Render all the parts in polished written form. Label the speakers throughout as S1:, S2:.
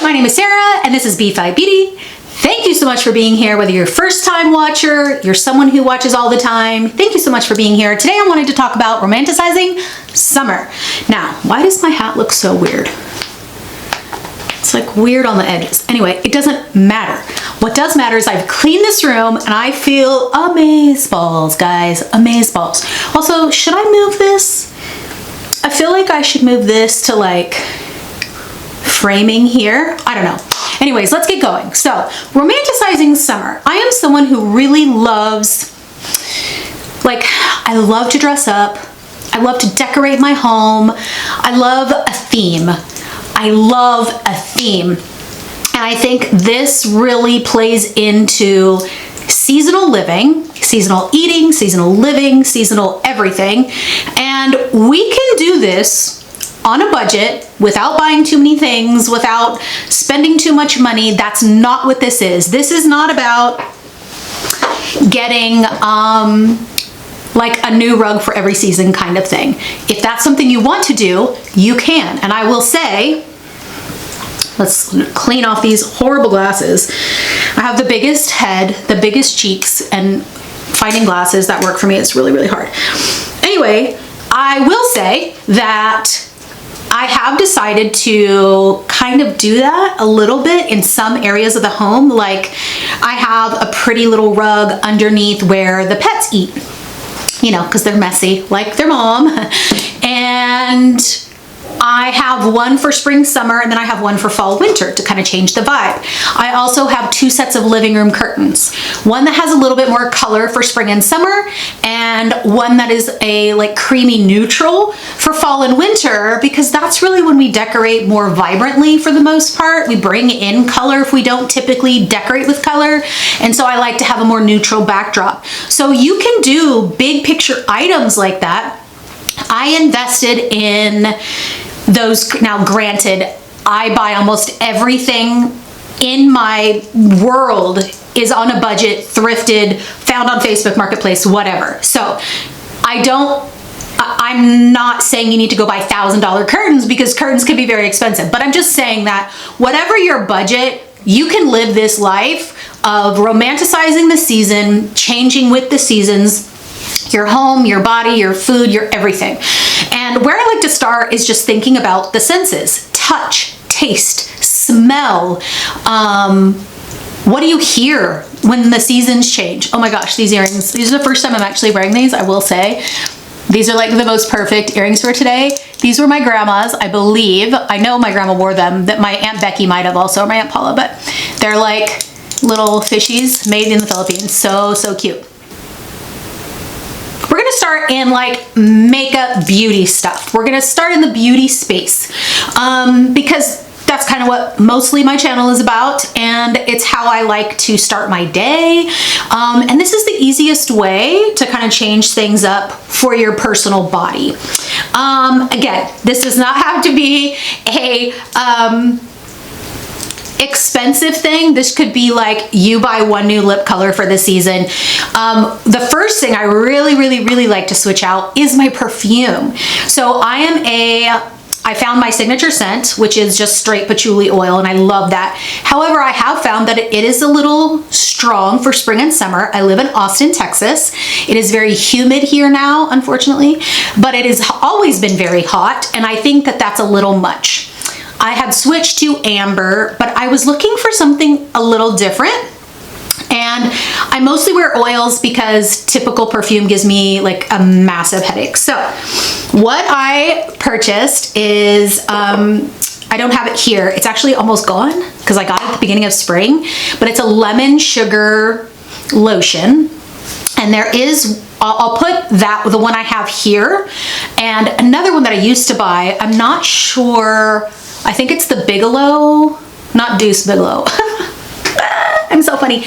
S1: my name is Sarah and this is B.fleye Beauty. Thank you so much for being here, whether you're a first time watcher, you're someone who watches all the time. Thank you so much for being here. Today I wanted to talk about romanticizing summer. Now, why does my hat look so weird? It's like weird on the edges. Anyway, it doesn't matter. What does matter is I've cleaned this room and I feel amazeballs, guys, amazeballs. Also, should I move this? I feel like I should move this to like framing here. I don't know. Anyways, let's get going. So, romanticizing summer. I am someone who really loves, I love to dress up. I love to decorate my home. I love a theme. I love a theme. And I think this really plays into seasonal living, seasonal eating, seasonal living, seasonal everything. And we can do this on a budget without buying too many things, without spending too much money. That's not what this is. This is not about getting like a new rug for every season kind of thing. If that's something you want to do, you can. And I will say, let's clean off these horrible glasses. I have the biggest head, the biggest cheeks, and finding glasses that work for me, it's really, really hard. Anyway, I will say that I have decided to kind of do that a little bit in some areas of the home. Like I have a pretty little rug underneath where the pets eat, you know, because they're messy like their mom. And I have one for spring, summer, and then I have one for fall, winter to kind of change the vibe. I also have two sets of living room curtains. One that has a little bit more color for spring and summer, and one that is a like creamy neutral for fall and winter, because that's really when we decorate more vibrantly for the most part. We bring in color if we don't typically decorate with color. And so I like to have a more neutral backdrop. So you can do big picture items like that. I invested in those. Now granted, I buy almost everything in my world is on a budget, thrifted, found on Facebook Marketplace, whatever. So I'm not saying you need to go buy $1,000 curtains, because curtains can be very expensive, but I'm just saying that whatever your budget, you can live this life of romanticizing the season, changing with the seasons, your home, your body, your food, your everything. And where I like to start is just thinking about the senses: touch, taste, smell. What do you hear when the seasons change? Oh my gosh, these earrings. These are the first time I'm actually wearing these, I will say. These are like the most perfect earrings for today. These were my grandma's, I believe. I know my grandma wore them, that my Aunt Becky might have also, or my Aunt Paula, but they're like little fishies made in the Philippines. So, so cute. We're gonna start in like makeup, beauty stuff. We're gonna start in the beauty space because that's kind of what mostly my channel is about, and it's how I like to start my day. And this is the easiest way to kind of change things up for your personal body. Again, this does not have to be a expensive thing. This could be like you buy one new lip color for the season. The first thing I really like to switch out is my perfume. So I found my signature scent, which is just straight patchouli oil, and I love that. However, I have found that it is a little strong for spring and summer. I live in Austin, Texas. It is very humid here now, unfortunately, but it has always been very hot, and I think that that's a little much. I had switched to amber, but I was looking for something a little different. And I mostly wear oils because typical perfume gives me like a massive headache. So what I purchased is, I don't have it here. It's actually almost gone because I got it at the beginning of spring, but it's a lemon sugar lotion. And there is, I'll put that, the one I have here, and another one that I used to buy. I'm not sure. I think it's the Bigelow, not Deuce Bigelow. I'm so funny.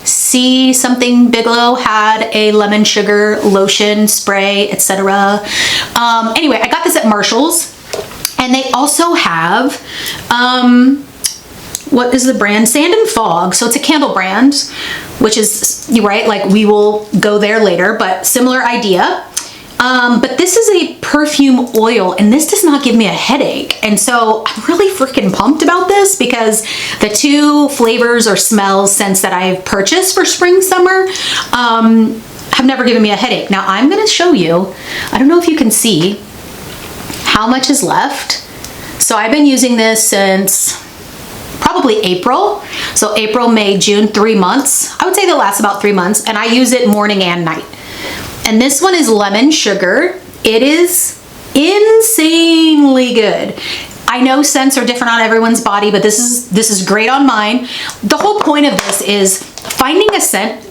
S1: See something Bigelow had a lemon sugar lotion spray, etc. Anyway, I got this at Marshall's, and they also have what is the brand? Sand and Fog. So it's a candle brand, which is, right, like we will go there later, but similar idea. But this is a perfume oil, and this does not give me a headache. And so I'm really freaking pumped about this because the two flavors or smells scents that I've purchased for spring, summer, have never given me a headache. Now I'm gonna show you, I don't know if you can see how much is left. So I've been using this since probably April. So April, May, June, 3 months. I would say that lasts about 3 months, and I use it morning and night. And this one is lemon sugar. It is insanely good. I know scents are different on everyone's body, but this is great on mine. The whole point of this is finding a scent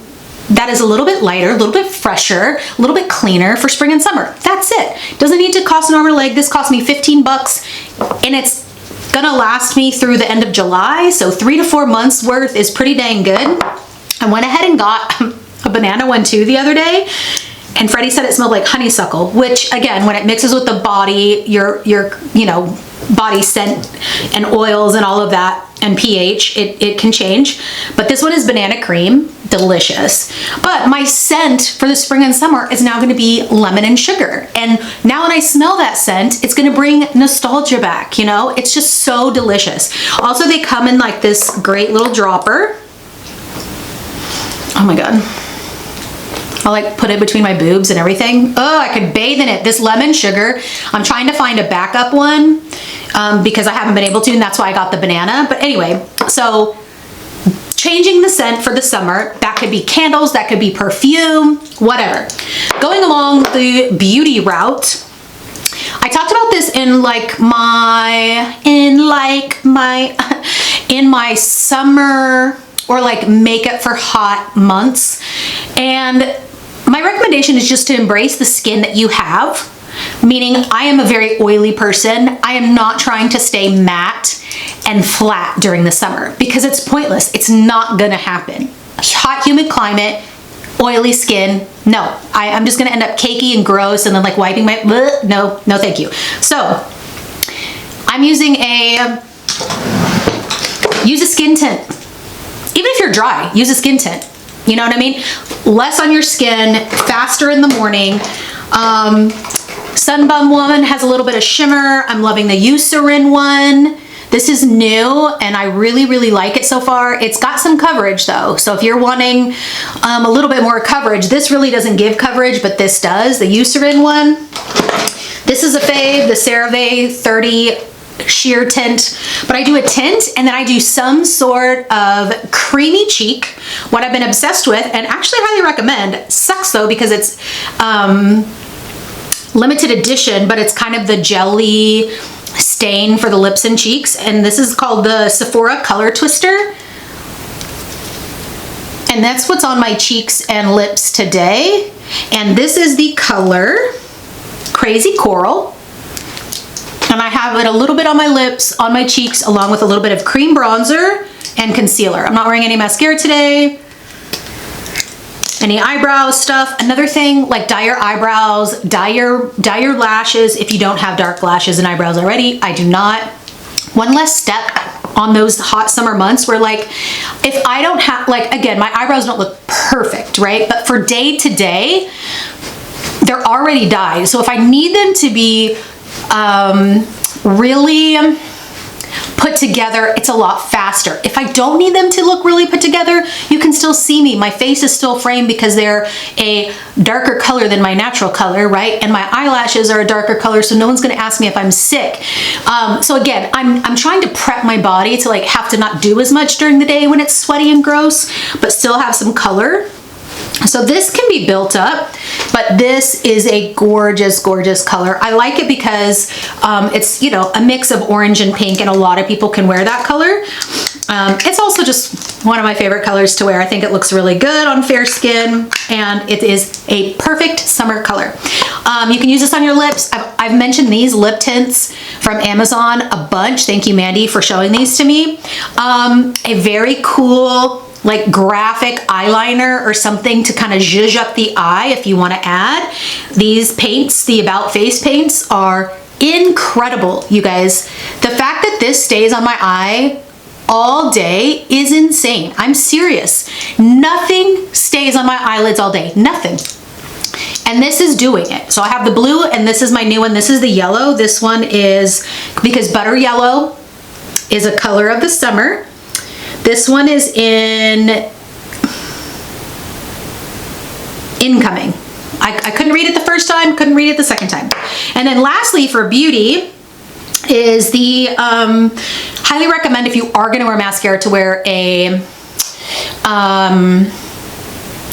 S1: that is a little bit lighter, a little bit fresher, a little bit cleaner for spring and summer. That's it. Doesn't need to cost an arm or a leg. This cost me 15 bucks, and it's gonna last me through the end of July. So 3 to 4 months worth is pretty dang good. I went ahead and got a banana one too the other day. And Freddie said it smelled like honeysuckle, which again, when it mixes with the body, your you know, body scent and oils and all of that and pH, it can change. But this one is banana cream, delicious. But my scent for the spring and summer is now gonna be lemon and sugar. And now when I smell that scent, it's gonna bring nostalgia back, you know? It's just so delicious. Also, they come in like this great little dropper. Oh my God. I'll like put it between my boobs and everything. Oh, I could bathe in it. This lemon sugar, I'm trying to find a backup one because I haven't been able to, and that's why I got the banana. But anyway, so changing the scent for the summer, that could be candles, that could be perfume, whatever. Going along the beauty route, I talked about this in my summer or like makeup for hot months. And my recommendation is just to embrace the skin that you have, meaning I am a very oily person. I am not trying to stay matte and flat during the summer because it's pointless. It's not gonna happen. Hot, humid climate, oily skin, no. I'm just gonna end up cakey and gross and then like wiping my, no thank you. So I'm using use a skin tint. Even if you're dry, use a skin tint. You know what I mean? Less on your skin, faster in the morning. Sunbum Woman has a little bit of shimmer. I'm loving the Eucerin one. This is new and I really, really like it so far. It's got some coverage though. So if you're wanting a little bit more coverage, this really doesn't give coverage, but this does, the Eucerin one. This is a fave, the CeraVe 30 sheer tint, but I do a tint and then I do some sort of creamy cheek. What I've been obsessed with and actually highly recommend, sucks though because it's limited edition, but it's kind of the jelly stain for the lips and cheeks, and this is called the Sephora Color Twister, and that's what's on my cheeks and lips today. And this is the color Crazy Coral. And I have it a little bit on my lips, on my cheeks, along with a little bit of cream bronzer and concealer. I'm not wearing any mascara today. Any eyebrow stuff. Another thing, like dye your eyebrows, dye your lashes if you don't have dark lashes and eyebrows already. I do not. One less step on those hot summer months where like, if I don't have, like again, my eyebrows don't look perfect, right? But for day to day, they're already dyed. So if I need them to be really put together, it's a lot faster. If I don't need them to look really put together, you can still see me. My face is still framed because they're a darker color than my natural color, right? And my eyelashes are a darker color, so no one's gonna ask me if I'm sick. So again, I'm trying to prep my body to like have to not do as much during the day when it's sweaty and gross, but still have some color. So this can be built up, but this is a gorgeous, gorgeous color. I like it because it's, you know, a mix of orange and pink, and a lot of people can wear that color. It's also just one of my favorite colors to wear. I think it looks really good on fair skin, and it is a perfect summer color. You can use this on your lips. I've mentioned these lip tints from Amazon a bunch. Thank you, Mandy, for showing these to me. A very cool, like graphic eyeliner or something to kind of zhuzh up the eye if you want to add. These paints, the About Face paints, are incredible, you guys. The fact that this stays on my eye all day is insane. I'm serious. Nothing stays on my eyelids all day. Nothing. And this is doing it. So I have the blue, and this is my new one. This is the yellow. This one is, because butter yellow is a color of the summer. This one is in Incoming. I couldn't read it the first time, couldn't read it the second time. And then lastly, for beauty, is the, highly recommend if you are gonna wear mascara to wear a,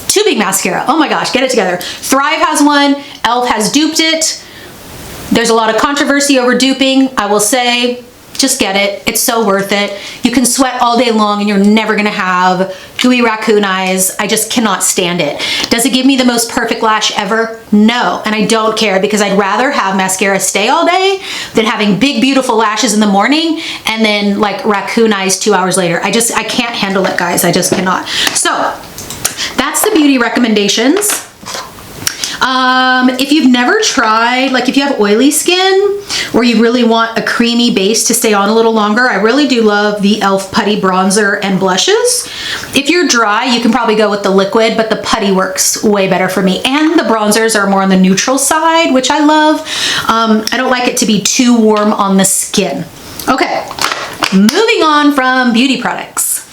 S1: tubing mascara. Oh my gosh, get it together. Thrive has one, e.l.f. has duped it. There's a lot of controversy over duping. I will say, just get it. It's so worth it. You can sweat all day long and you're never gonna have gooey raccoon eyes. I just cannot stand it. Does it give me the most perfect lash ever? No, and I don't care, because I'd rather have mascara stay all day than having big, beautiful lashes in the morning and then like raccoon eyes 2 hours later. I can't handle it, guys. I just cannot. So that's the beauty recommendations. If you've never tried, like if you have oily skin or you really want a creamy base to stay on a little longer, I really do love the e.l.f. Putty Bronzer and Blushes. If you're dry, you can probably go with the liquid, but the putty works way better for me. And the bronzers are more on the neutral side, which I love. I don't like it to be too warm on the skin. Okay, moving on from beauty products.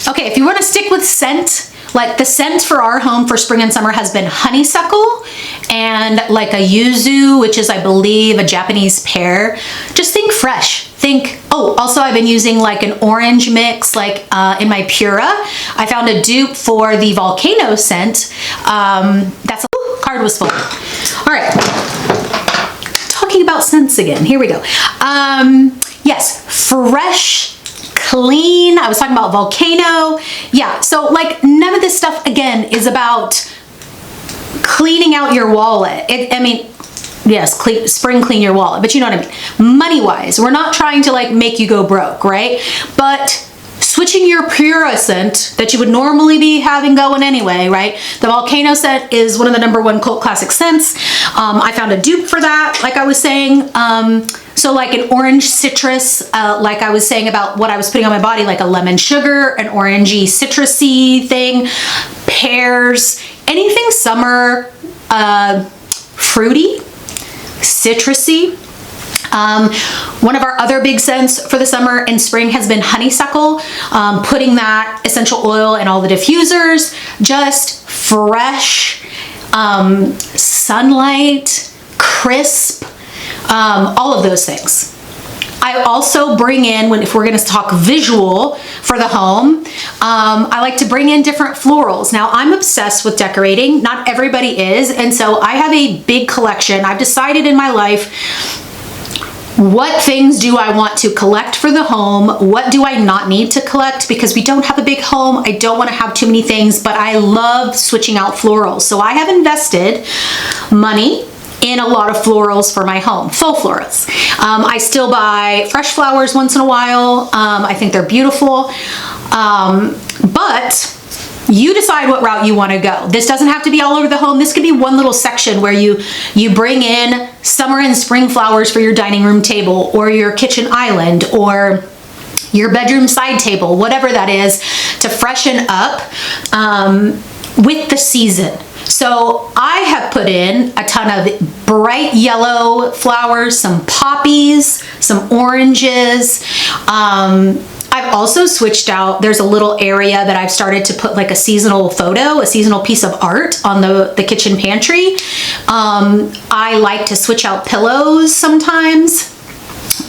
S1: Okay, if you want to stick with scent, like the scent for our home for spring and summer has been honeysuckle and like a yuzu, which is, I believe, a Japanese pear. Just think fresh. Think, oh, also I've been using like an orange mix, like in my Pura. I found a dupe for the volcano scent. That's, card was full. All right, talking about scents again. Here we go. Yes, fresh, clean. I was talking about volcano. Yeah, so like none of this stuff again is about cleaning out your wallet. I mean, yes, spring clean your wallet, but you know what I mean. Money wise, we're not trying to like make you go broke, right? But switching your Pura scent that you would normally be having going anyway, right? The volcano scent is one of the #1 cult classic scents. I found a dupe for that, like I was saying. So like an orange citrus, like I was saying about what I was putting on my body, like a lemon sugar, an orangey citrusy thing, pears, anything summer, fruity, citrusy. One of our other big scents for the summer and spring has been honeysuckle, putting that essential oil in all the diffusers, just fresh, sunlight, crisp, all of those things. I also bring in, if we're going to talk visual for the home, I like to bring in different florals. Now, I'm obsessed with decorating. Not everybody is. And so I have a big collection. I've decided in my life, what things do I want to collect for the home? What do I not need to collect? Because we don't have a big home. I don't want to have too many things, but I love switching out florals. So I have invested money in a lot of florals for my home, faux florals. I still buy fresh flowers once in a while. I think they're beautiful. But you decide what route you want to go. This doesn't have to be all over the home. This could be one little section where you bring in summer and spring flowers for your dining room table or your kitchen island or your bedroom side table, whatever that is, to freshen up with the season. So I have put in a ton of bright yellow flowers, some poppies, some oranges. I've also switched out, there's a little area that I've started to put like a seasonal photo, a seasonal piece of art on the kitchen pantry. I like to switch out pillows sometimes.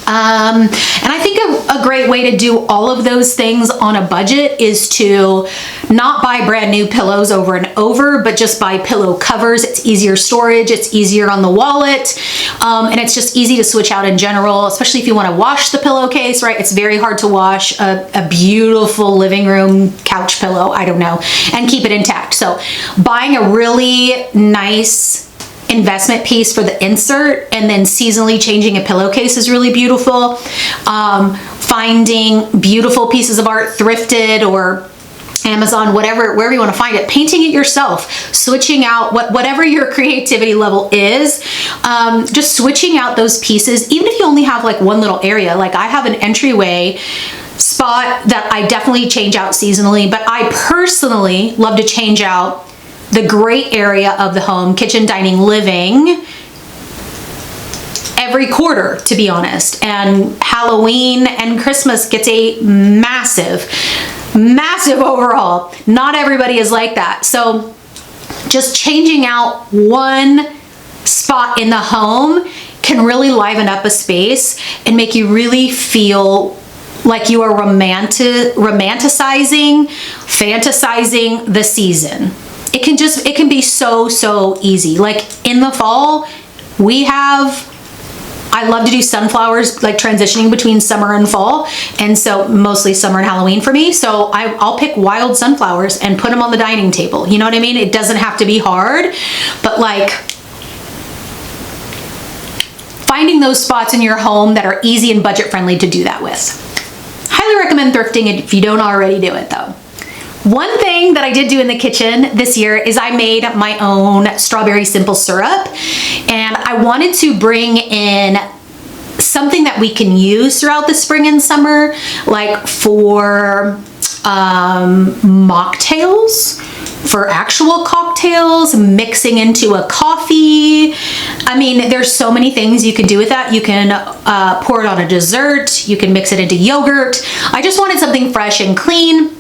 S1: And I think a great way to do all of those things on a budget is to not buy brand new pillows over and over, but just buy pillow covers. It's easier storage, it's easier on the wallet, and it's just easy to switch out in general, especially if you want to wash the pillowcase, right? It's very hard to wash a beautiful living room couch pillow, I don't know, and keep it intact. So buying a really nice investment piece for the insert and then seasonally changing a pillowcase is really beautiful. Finding beautiful pieces of art thrifted or Amazon, wherever you want to find it, painting it yourself, switching out whatever your creativity level is, just switching out those pieces, even if you only have like one little area. Like I have an entryway spot that I definitely change out seasonally, but I personally love to change out the great area of the home, kitchen, dining, living, every quarter, to be honest. And Halloween and Christmas gets a massive overhaul. Not everybody is like that. So just changing out one spot in the home can really liven up a space and make you really feel like you are romanticizing, fantasizing the season. It can be so easy. Like in the fall, I love to do sunflowers, like transitioning between summer and fall. And so mostly summer and Halloween for me. So I'll pick wild sunflowers and put them on the dining table. You know what I mean? It doesn't have to be hard, but like finding those spots in your home that are easy and budget friendly to do that with. Highly recommend thrifting if you don't already do it though. One thing that I did do in the kitchen this year is I made my own strawberry simple syrup, and I wanted to bring in something that we can use throughout the spring and summer, like for mocktails, for actual cocktails, mixing into a coffee. I mean, there's so many things you can do with that. You can pour it on a dessert, you can mix it into yogurt. I just wanted something fresh and clean.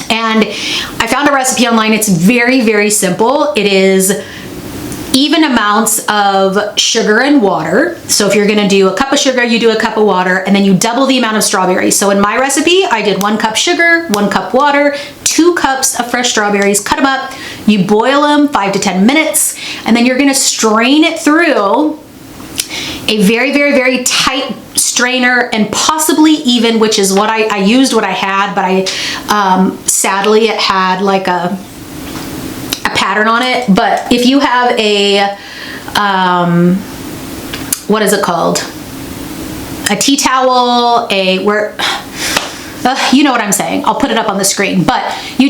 S1: And I found a recipe online. It's very simple. It is even amounts of sugar and water. So if you're gonna do a cup of sugar, you do a cup of water, and then you double the amount of strawberries. So in my recipe, I did 1 cup sugar, 1 cup water, 2 cups of fresh strawberries, cut them up, you boil them 5 to 10 minutes, and then you're gonna strain it through a very tight strainer, and possibly even, which is what I used what I had, but I sadly it had like a pattern on it. But if you have a what is it called, a tea towel, you know what I'm saying, I'll put it up on the screen, but you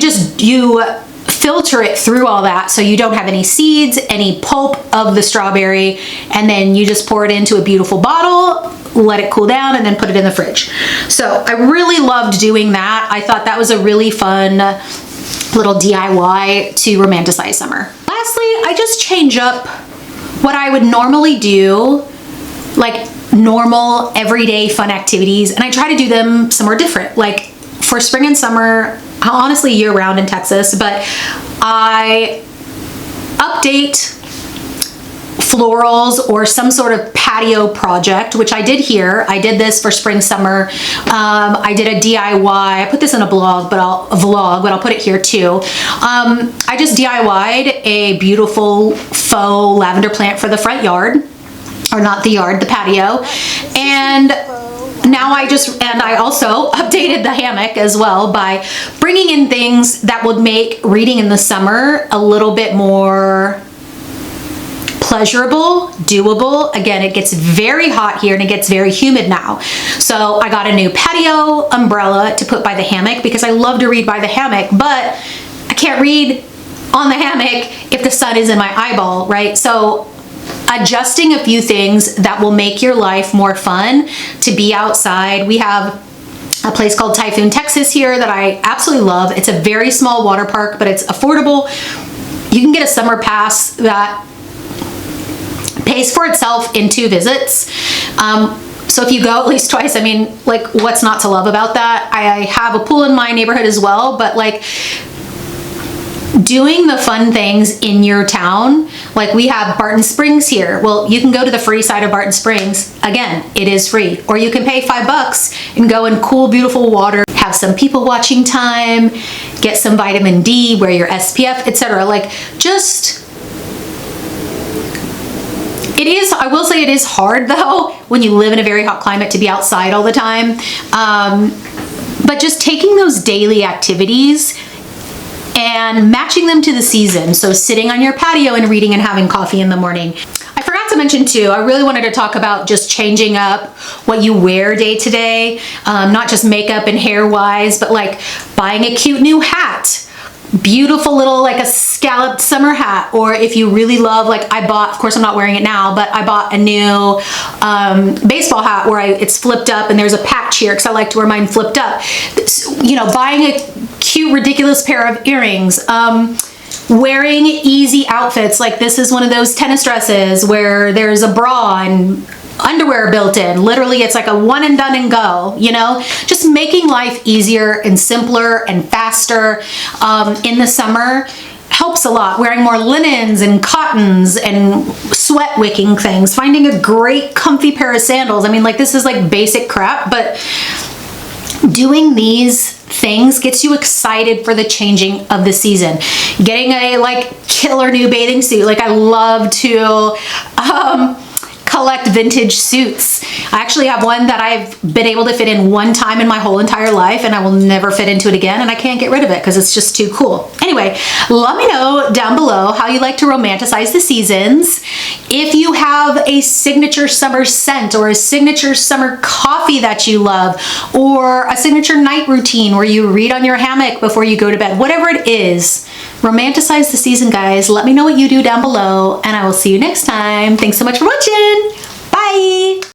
S1: filter it through all that so you don't have any seeds, any pulp of the strawberry, and then you just pour it into a beautiful bottle, let it cool down, and then put it in the fridge. So I really loved doing that. I thought that was a really fun little DIY to romanticize summer. Lastly, I just change up what I would normally do, like normal everyday fun activities, and I try to do them somewhere different. Like for spring and summer, honestly year round in Texas, but I update florals or some sort of patio project, which I did here. I did this for spring, summer. I did a DIY. I put this in a vlog, but I'll put it here too. I just DIY'd a beautiful faux lavender plant for the front yard, or not the yard, the patio. And now I also updated the hammock as well by bringing in things that would make reading in the summer a little bit more pleasurable, doable. Again, it gets very hot here and it gets very humid now. So I got a new patio umbrella to put by the hammock because I love to read by the hammock, but I can't read on the hammock if the sun is in my eyeball, right? So adjusting a few things that will make your life more fun to be outside. We have a place called Typhoon, Texas here that I absolutely love. It's a very small water park, but it's affordable. You can get a summer pass that pays for itself in 2 visits. So if you go at least twice, I mean, like, what's not to love about that? I have a pool in my neighborhood as well, but like doing the fun things in your town, like we have Barton Springs here. Well, you can go to the free side of Barton Springs. Again, it is free. Or you can pay $5 and go in cool, beautiful water, have some people watching time, get some vitamin D, wear your SPF, etc. Like, just, I will say it is hard though, when you live in a very hot climate, to be outside all the time. But just taking those daily activities and matching them to the season. So sitting on your patio and reading and having coffee in the morning. I forgot to mention too, I really wanted to talk about just changing up what you wear day to day, not just makeup and hair wise, but like buying a cute new hat. Beautiful little, like a scalloped summer hat. Or if you really love, like I bought, of course I'm not wearing it now, but I bought a new baseball hat where it's flipped up and there's a patch here because I like to wear mine flipped up. You know, buying a cute, ridiculous pair of earrings. wearing easy outfits, like this is one of those tennis dresses where there's a bra and underwear built in. Literally, it's like a one and done and go, you know? Just making life easier and simpler and faster in the summer helps a lot. Wearing more linens and cottons and sweat wicking things. Finding a great comfy pair of sandals. I mean, like, this is like basic crap, but doing these things gets you excited for the changing of the season. Getting a like killer new bathing suit. Like, I love to collect vintage suits. I actually have one that I've been able to fit in one time in my whole entire life, and I will never fit into it again, and I can't get rid of it because it's just too cool. Anyway, let me know down below how you like to romanticize the seasons. If you have a signature summer scent or a signature summer coffee that you love, or a signature night routine where you read on your hammock before you go to bed, whatever it is, romanticize the season, guys. Let me know what you do down below, and I will see you next time. Thanks so much for watching. Bye.